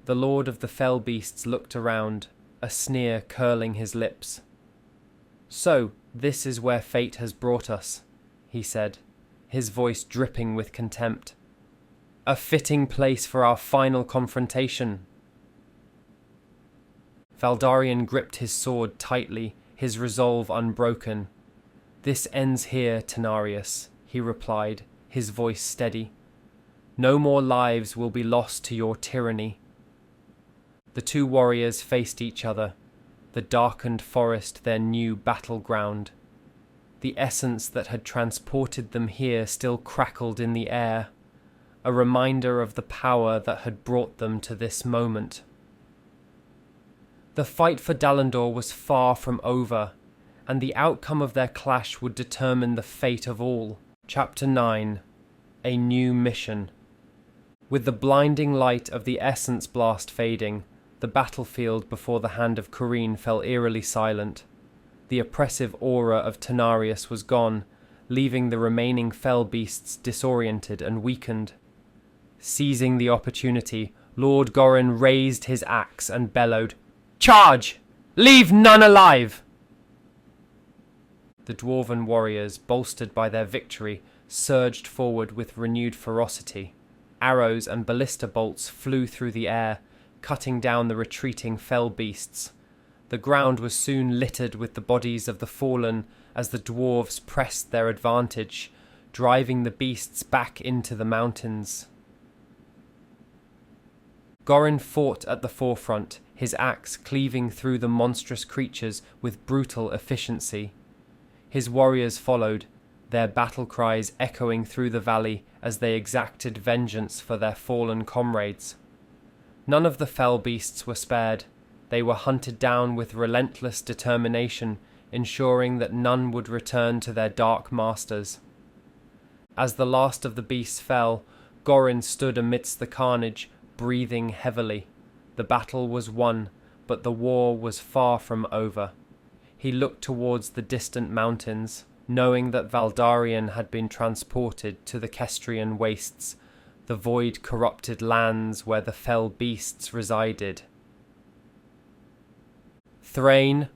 The lord of the fell beasts looked around, a sneer curling his lips. "So, this is where fate has brought us," he said, his voice dripping with contempt. "A fitting place for our final confrontation." Valdarian gripped his sword tightly, his resolve unbroken. "This ends here, Tenarius," he replied, his voice steady. "No more lives will be lost to your tyranny." The two warriors faced each other, the darkened forest their new battleground. The essence that had transported them here still crackled in the air, a reminder of the power that had brought them to this moment. The fight for Dalandor was far from over, and the outcome of their clash would determine the fate of all. Chapter 9. A New Mission. With the blinding light of the essence blast fading, the battlefield before the hand of Corrine fell eerily silent. The oppressive aura of Tenarius was gone, leaving the remaining fell beasts disoriented and weakened. Seizing the opportunity, Lord Gorin raised his axe and bellowed, "Charge! Leave none alive!" The dwarven warriors, bolstered by their victory, surged forward with renewed ferocity. Arrows and ballista bolts flew through the air, cutting down the retreating fell beasts. The ground was soon littered with the bodies of the fallen as the dwarves pressed their advantage, driving the beasts back into the mountains. Gorin fought at the forefront, his axe cleaving through the monstrous creatures with brutal efficiency. His warriors followed, their battle cries echoing through the valley as they exacted vengeance for their fallen comrades. None of the fell beasts were spared. They were hunted down with relentless determination, ensuring that none would return to their dark masters. As the last of the beasts fell, Gorin stood amidst the carnage, breathing heavily. The battle was won, but the war was far from over. He looked towards the distant mountains, knowing that Valdarian had been transported to the Kestrian wastes, the void-corrupted lands where the fell beasts resided. "Thrain,"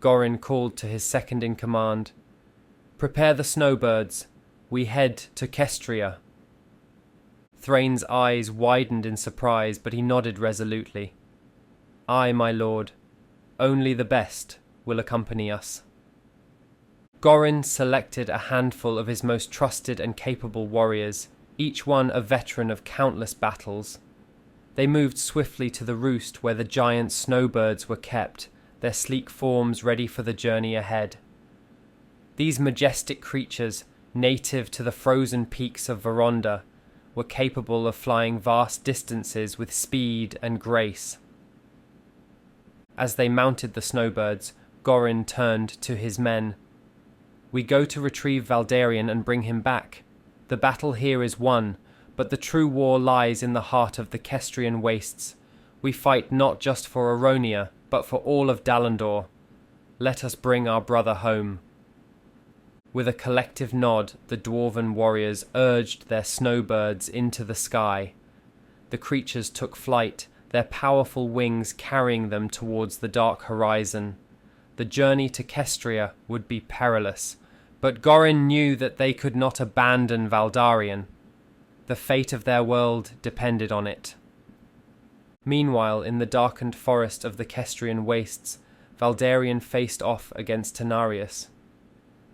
Gorin called to his second-in-command, "prepare the snowbirds. We head to Kestria." Thrain's eyes widened in surprise, but he nodded resolutely. "Aye, my lord. Only the best will accompany us." Gorin selected a handful of his most trusted and capable warriors, each one a veteran of countless battles. They moved swiftly to the roost where the giant snowbirds were kept, their sleek forms ready for the journey ahead. These majestic creatures, native to the frozen peaks of Veronda, were capable of flying vast distances with speed and grace. As they mounted the snowbirds, Gorin turned to his men. "We go to retrieve Valdarian and bring him back. The battle here is won, but the true war lies in the heart of the Kestrian wastes. We fight not just for Aronia, but for all of Dalandor. Let us bring our brother home." With a collective nod, the dwarven warriors urged their snowbirds into the sky. The creatures took flight, their powerful wings carrying them towards the dark horizon. The journey to Kestria would be perilous, but Gorin knew that they could not abandon Valdarian. The fate of their world depended on it. Meanwhile, in the darkened forest of the Kestrian wastes, Valdarian faced off against Tenarius.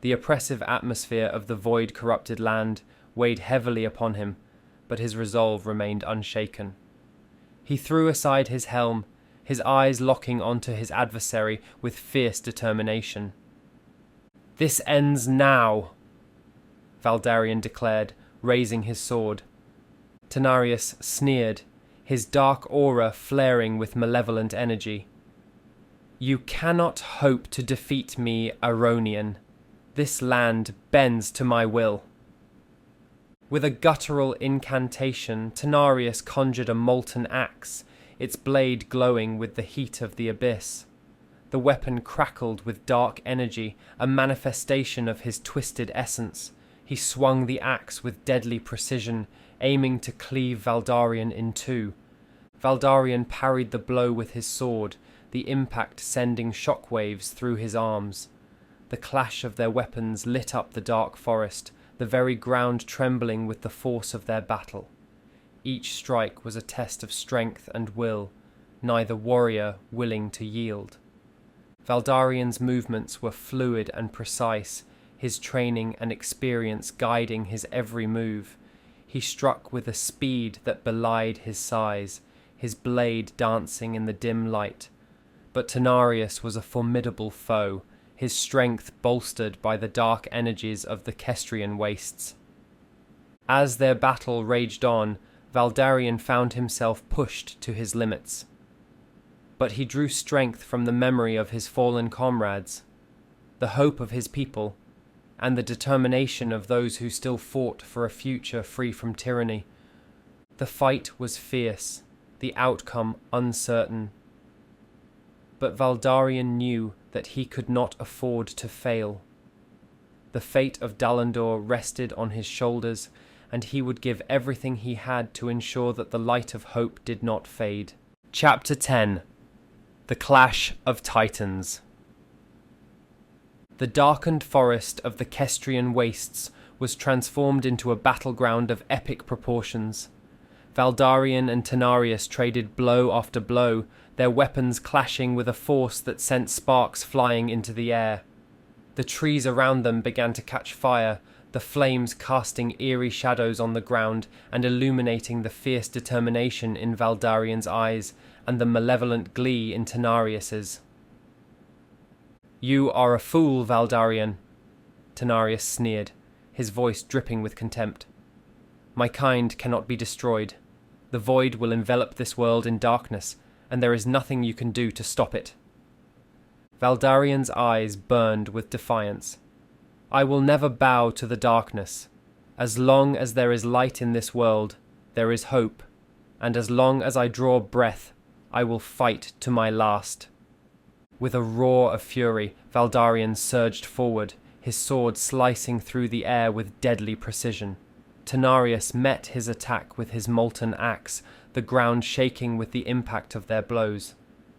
The oppressive atmosphere of the void-corrupted land weighed heavily upon him, but his resolve remained unshaken. He threw aside his helm, his eyes locking onto his adversary with fierce determination. "This ends now," Valdarian declared, raising his sword. Tenarius sneered, his dark aura flaring with malevolent energy. "You cannot hope to defeat me, Aronian. This land bends to my will." With a guttural incantation, Tenarius conjured a molten axe, its blade glowing with the heat of the abyss. The weapon crackled with dark energy, a manifestation of his twisted essence. He swung the axe with deadly precision, aiming to cleave Valdarian in two. Valdarian parried the blow with his sword, the impact sending shockwaves through his arms. The clash of their weapons lit up the dark forest, the very ground trembling with the force of their battle. Each strike was a test of strength and will, neither warrior willing to yield. Valdarian's movements were fluid and precise, his training and experience guiding his every move. He struck with a speed that belied his size, his blade dancing in the dim light. But Tenarius was a formidable foe, his strength bolstered by the dark energies of the Kestrian wastes. As their battle raged on, Valdarian found himself pushed to his limits. But he drew strength from the memory of his fallen comrades, the hope of his people, and the determination of those who still fought for a future free from tyranny. The fight was fierce, the outcome uncertain. But Valdarian knew that he could not afford to fail. The fate of Dalandor rested on his shoulders, and he would give everything he had to ensure that the light of hope did not fade. Chapter 10. The Clash of Titans. The darkened forest of the Kestrian wastes was transformed into a battleground of epic proportions. Valdarian and Tenarius traded blow after blow, their weapons clashing with a force that sent sparks flying into the air. The trees around them began to catch fire, the flames casting eerie shadows on the ground and illuminating the fierce determination in Valdarian's eyes and the malevolent glee in Tenarius's. "You are a fool, Valdarian," Tenarius sneered, his voice dripping with contempt. "My kind cannot be destroyed. The void will envelop this world in darkness, and there is nothing you can do to stop it." Valdarian's eyes burned with defiance. "I will never bow to the darkness. As long as there is light in this world, there is hope, and as long as I draw breath, I will fight to my last." With a roar of fury, Valdarian surged forward, his sword slicing through the air with deadly precision. Tenarius met his attack with his molten axe, the ground shaking with the impact of their blows.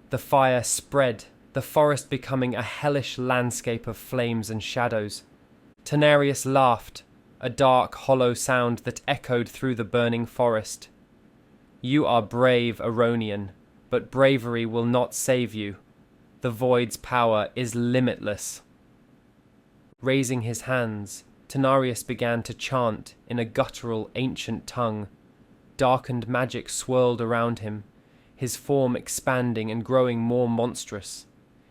The fire spread, the forest becoming a hellish landscape of flames and shadows. Tenarius laughed, a dark, hollow sound that echoed through the burning forest. "You are brave, Aronian, but bravery will not save you. The void's power is limitless." Raising his hands, Tenarius began to chant in a guttural, ancient tongue. Darkened magic swirled around him, his form expanding and growing more monstrous.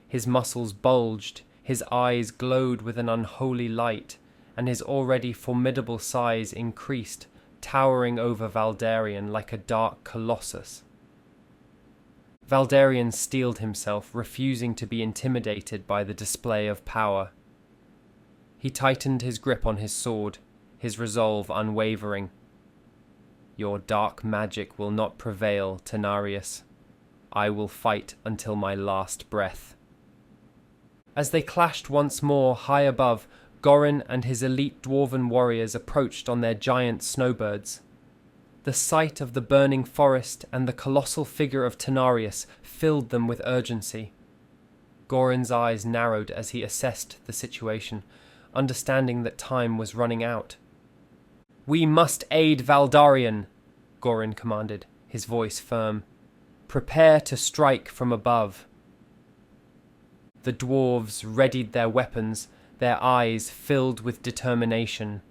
His muscles bulged, his eyes glowed with an unholy light, and his already formidable size increased, towering over Valdarian like a dark colossus. Valdarian steeled himself, refusing to be intimidated by the display of power. He tightened his grip on his sword, his resolve unwavering. "Your dark magic will not prevail, Tenarius. I will fight until my last breath." As they clashed once more high above, Gorin and his elite dwarven warriors approached on their giant snowbirds. The sight of the burning forest and the colossal figure of Tenarius filled them with urgency. Gorin's eyes narrowed as he assessed the situation, understanding that time was running out. "We must aid Valdarian," Gorin commanded, his voice firm. "Prepare to strike from above." The dwarves readied their weapons, their eyes filled with determination.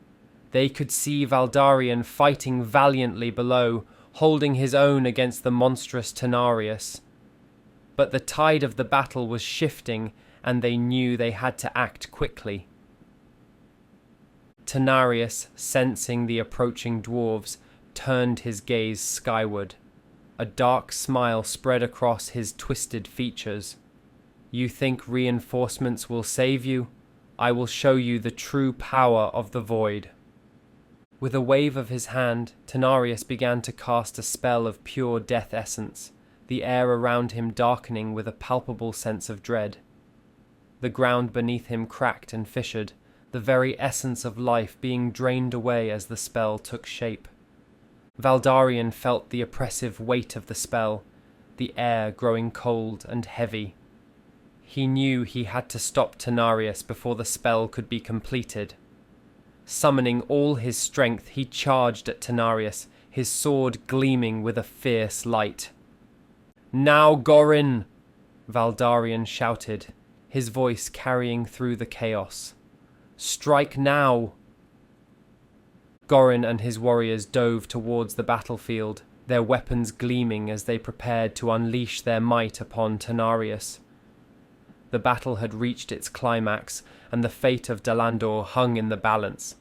They could see Valdarian fighting valiantly below, holding his own against the monstrous Tenarius. But the tide of the battle was shifting, and they knew they had to act quickly. Tenarius, sensing the approaching dwarves, turned his gaze skyward. A dark smile spread across his twisted features. "You think reinforcements will save you? I will show you the true power of the void." With a wave of his hand, Tenarius began to cast a spell of pure death essence, the air around him darkening with a palpable sense of dread. The ground beneath him cracked and fissured, the very essence of life being drained away as the spell took shape. Valdarian felt the oppressive weight of the spell, the air growing cold and heavy. He knew he had to stop Tenarius before the spell could be completed. Summoning all his strength, he charged at Tenarius, his sword gleaming with a fierce light. "Now, Gorin!" Valdarian shouted, his voice carrying through the chaos. "Strike now!" Gorin and his warriors dove towards the battlefield, their weapons gleaming as they prepared to unleash their might upon Tenarius. The battle had reached its climax, and the fate of Dalandor hung in the balance.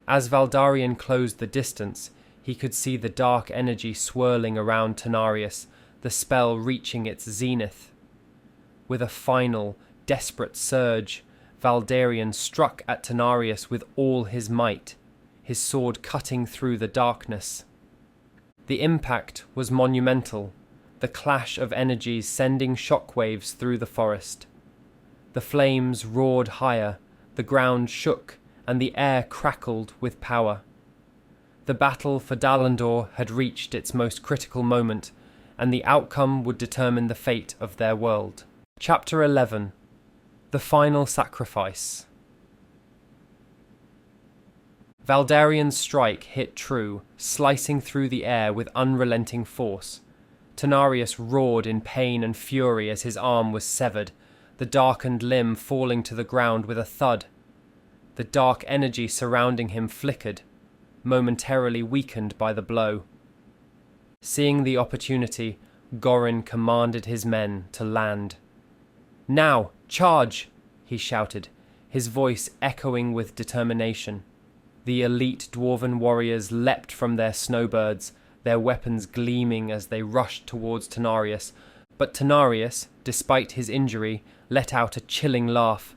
As Valdarian closed the distance, he could see the dark energy swirling around Tenarius, the spell reaching its zenith. With a final, desperate surge, Valdarian struck at Tenarius with all his might, his sword cutting through the darkness. The impact was monumental, the clash of energies sending shockwaves through the forest. The flames roared higher, the ground shook, and the air crackled with power. The battle for Dalandor had reached its most critical moment, and the outcome would determine the fate of their world. Chapter 11. The Final Sacrifice. Valdarian's strike hit true, slicing through the air with unrelenting force. Tenarius roared in pain and fury as his arm was severed, the darkened limb falling to the ground with a thud. The dark energy surrounding him flickered, momentarily weakened by the blow. Seeing the opportunity, Gorin commanded his men to land. "Now, charge!" he shouted, his voice echoing with determination. The elite dwarven warriors leapt from their snowbirds, their weapons gleaming as they rushed towards Tenarius. But Tenarius, despite his injury, let out a chilling laugh.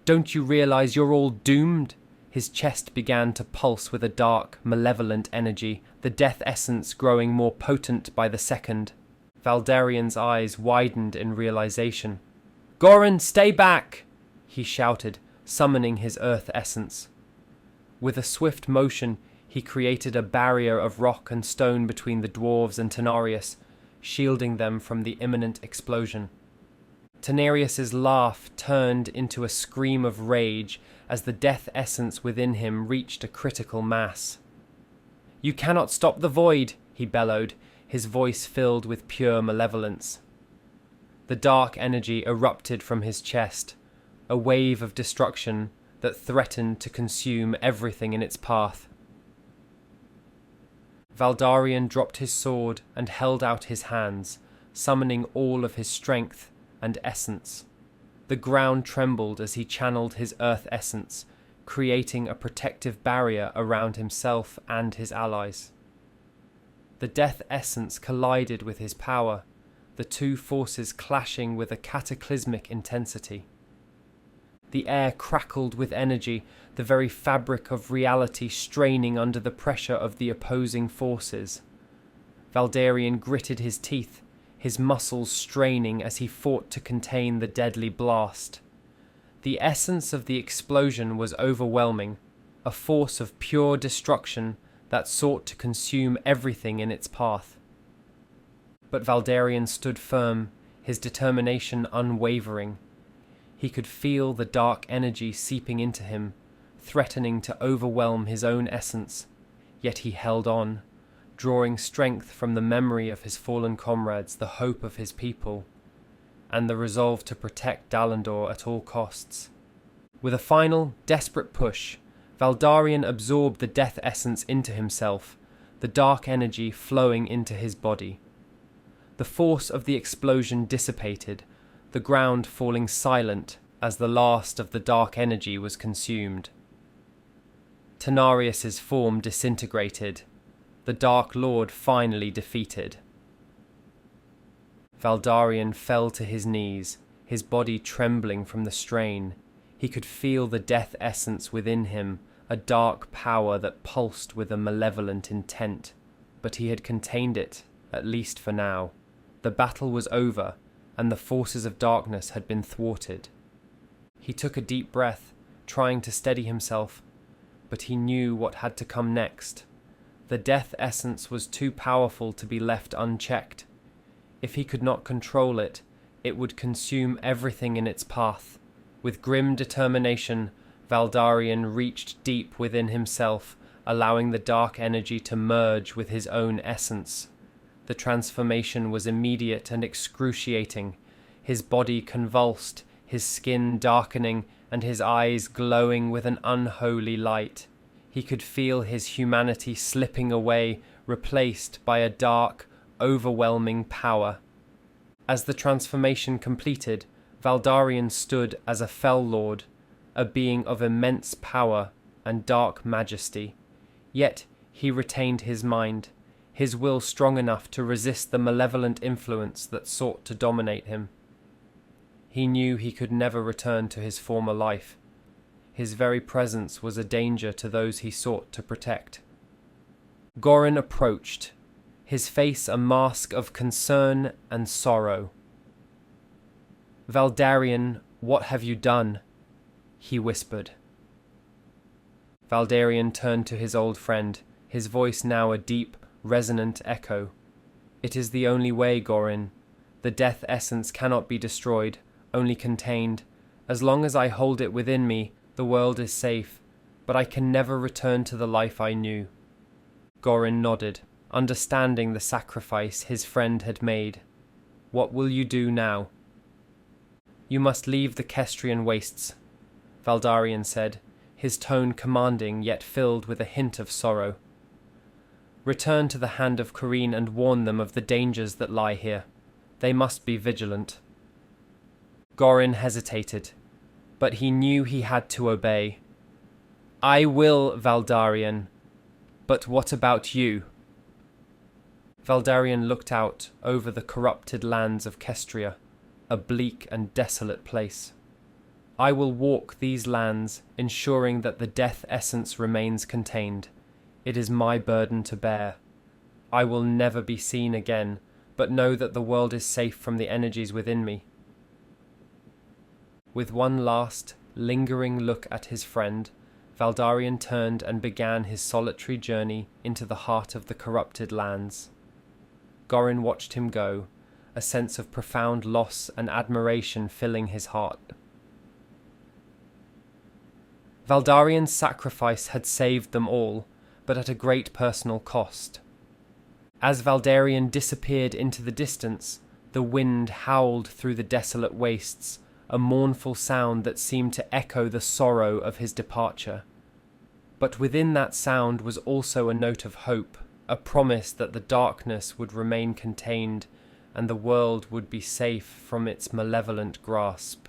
"Don't you realize you're all doomed?" His chest began to pulse with a dark, malevolent energy, the death essence growing more potent by the second. Valdarian's eyes widened in realization. "Gorin, stay back!" he shouted, summoning his earth essence. With a swift motion, he created a barrier of rock and stone between the dwarves and Tenarius, shielding them from the imminent explosion. Tenarius's laugh turned into a scream of rage as the death essence within him reached a critical mass. "You cannot stop the void," he bellowed, his voice filled with pure malevolence. The dark energy erupted from his chest, a wave of destruction that threatened to consume everything in its path. Valdarian dropped his sword and held out his hands, summoning all of his strength and essence. The ground trembled as he channeled his earth essence, creating a protective barrier around himself and his allies. The death essence collided with his power, the two forces clashing with a cataclysmic intensity. The air crackled with energy, the very fabric of reality straining under the pressure of the opposing forces. Valdarian gritted his teeth, his muscles straining as he fought to contain the deadly blast. The essence of the explosion was overwhelming, a force of pure destruction that sought to consume everything in its path. But Valdarian stood firm, his determination unwavering. He could feel the dark energy seeping into him, threatening to overwhelm his own essence, yet he held on, drawing strength from the memory of his fallen comrades, the hope of his people, and the resolve to protect Dalandor at all costs. With a final, desperate push, Valdarian absorbed the death essence into himself, the dark energy flowing into his body. The force of the explosion dissipated, the ground falling silent as the last of the dark energy was consumed. Tenarius's form disintegrated, the Dark Lord finally defeated. Valdarian fell to his knees, his body trembling from the strain. He could feel the death essence within him, a dark power that pulsed with a malevolent intent, but he had contained it, at least for now. The battle was over, and the forces of darkness had been thwarted. He took a deep breath, trying to steady himself, but he knew what had to come next. The death essence was too powerful to be left unchecked. If he could not control it, it would consume everything in its path. With grim determination, Valdarian reached deep within himself, allowing the dark energy to merge with his own essence. The transformation was immediate and excruciating. His body convulsed, his skin darkening, and his eyes glowing with an unholy light. He could feel his humanity slipping away, replaced by a dark, overwhelming power. As the transformation completed, Valdarian stood as a fell lord, a being of immense power and dark majesty. Yet he retained his mind, his will strong enough to resist the malevolent influence that sought to dominate him. He knew he could never return to his former life. His very presence was a danger to those he sought to protect. Gorin approached, his face a mask of concern and sorrow. "Valdarian, what have you done?" he whispered. Valdarian turned to his old friend, his voice now a deep, resonant echo. "It is the only way, Gorin. The death essence cannot be destroyed, only contained. As long as I hold it within me, the world is safe, but I can never return to the life I knew." Gorin nodded, understanding the sacrifice his friend had made. "What will you do now?" "You must leave the Kestrian wastes," Valdarian said, his tone commanding yet filled with a hint of sorrow. "Return to the hand of Corrine and warn them of the dangers that lie here. They must be vigilant." Gorin hesitated, but he knew he had to obey. I will, Valdarian. But what about you? Valdarian looked out over the corrupted lands of Kestria, a bleak and desolate place. I will walk these lands, ensuring that the death essence remains contained. It is my burden to bear. I will never be seen again, but know that the world is safe from the energies within me. With one last, lingering look at his friend, Valdarian turned and began his solitary journey into the heart of the corrupted lands. Gorin watched him go, a sense of profound loss and admiration filling his heart. Valdarian's sacrifice had saved them all, but at a great personal cost. As Valdarian disappeared into the distance, the wind howled through the desolate wastes, a mournful sound that seemed to echo the sorrow of his departure. But within that sound was also a note of hope, a promise that the darkness would remain contained and the world would be safe from its malevolent grasp.